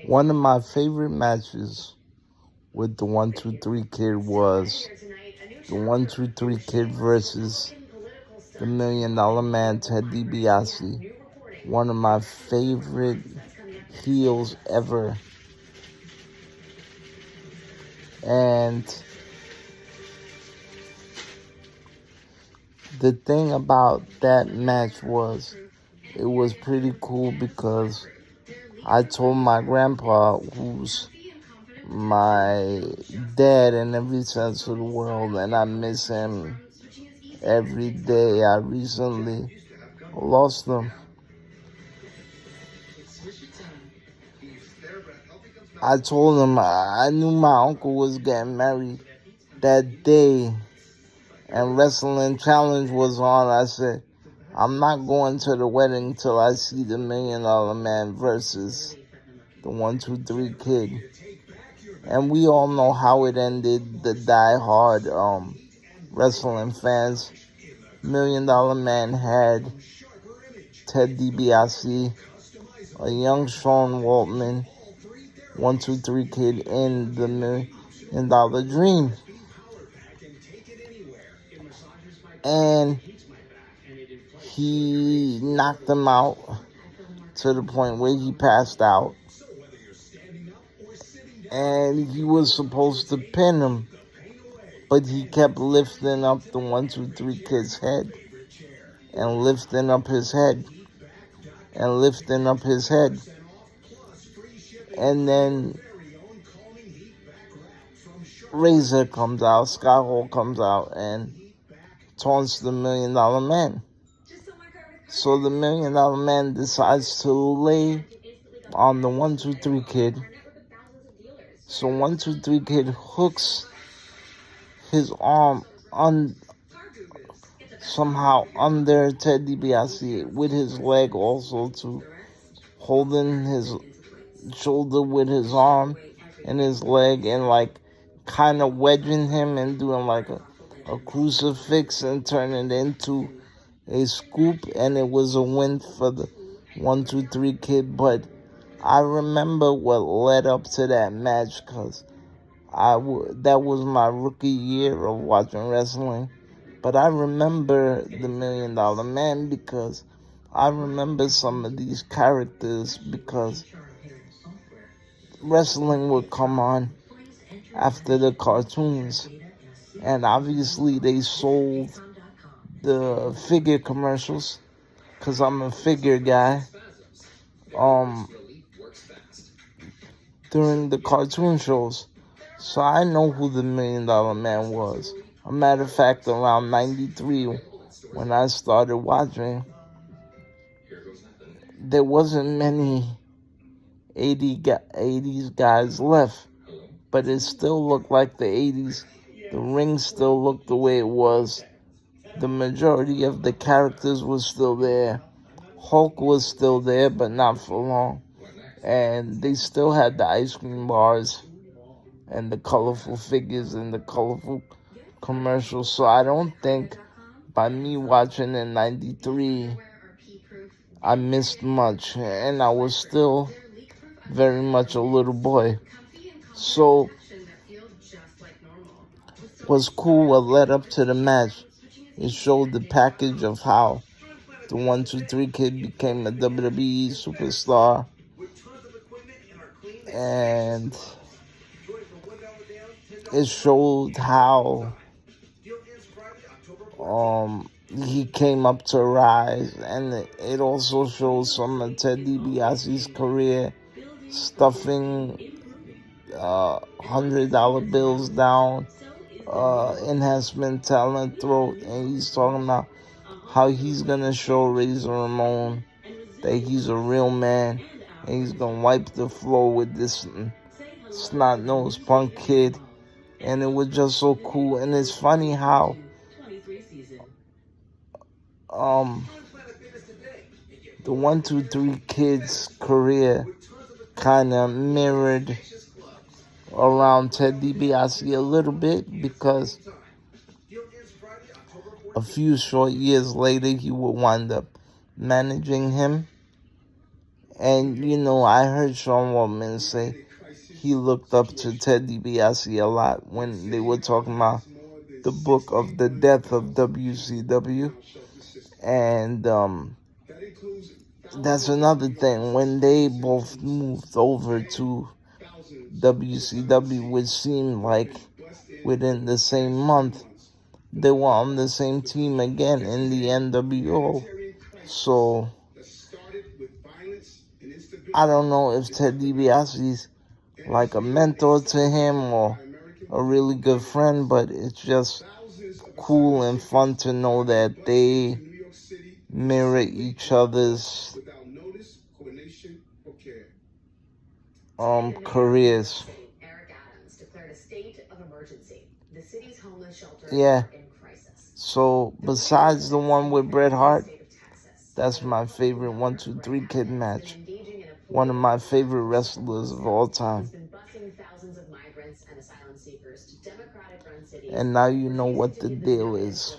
One of my favorite matches with the 1-2-3 Kid was the 1-2-3 Kid versus the $1 Million Man, Ted DiBiase. One of my favorite heels ever. And the thing about that match was it was pretty cool because I told my grandpa, who's my dad in every sense of the world, and I miss him every day. I recently lost him. I told him I knew my uncle was getting married that day and Wrestling Challenge was on. I said, I'm not going to the wedding till I see the $1 Million Man versus the 1-2-3 Kid. And we all know how it ended. The die-hard wrestling fans. $1 Million Man had Ted DiBiase, a young Sean Waltman, 1-2-3 Kid in the $1 Million Dream. And he knocked him out to the point where he passed out. And he was supposed to pin him, but he kept lifting up the 1-2-3 Kid's head and lifting up his head and lifting up his head. And then Razor comes out, Scott Hall comes out, and taunts the $1 Million Man. So the $1 Million Man decides to lay on the 1-2-3 Kid. So 1-2-3 Kid hooks his arm somehow under Ted DiBiase with his leg also, to holding his shoulder with his arm and his leg, and like kind of wedging him and doing like a crucifix and turning it into a scoop, and it was a win for the 1-2-3 Kid. But I remember what led up to that match because that was my rookie year of watching wrestling. But I remember the $1 Million Man because I remember some of these characters, because wrestling would come on after the cartoons. And obviously they sold the figure commercials because I'm a figure guy. During the cartoon shows. So I know who the $1 Million Man was. A matter of fact, around 93, when I started watching, there wasn't many 80s guys left. But it still looked like the 80s. The ring still looked the way it was. The majority of the characters was still there. Hulk was still there, but not for long. And they still had the ice cream bars and the colorful figures and the colorful commercials. So I don't think by me watching in 93, I missed much. And I was still very much a little boy. So what's cool, what led up to the match, it showed the package of how the 1-2-3 Kid became a WWE superstar. And it showed how he came up to rise, and it also shows some of Ted DiBiase's career, stuffing $100 bills down enhancement talent throat, and he's talking about how he's gonna show Razor Ramon that he's a real man, and he's gonna wipe the floor with this snot-nosed punk kid. And it was just so cool. And it's funny how the 1-2-3 Kid's career kind of mirrored around Ted DiBiase a little bit, because a few short years later he would wind up managing him, And, I heard Sean Waltman say he looked up to Ted DiBiase a lot when they were talking about the book of the death of WCW. And that's another thing. When they both moved over to WCW, which seemed like within the same month, they were on the same team again in the NWO. So I don't know if Ted DiBiase's like a mentor to him or a really good friend, but it's just cool and fun to know that they mirror each other's careers. Yeah. So besides the one with Bret Hart, that's my favorite 1, 2, 3 Kid match. One of my favorite wrestlers of all time. And now you know what the deal is.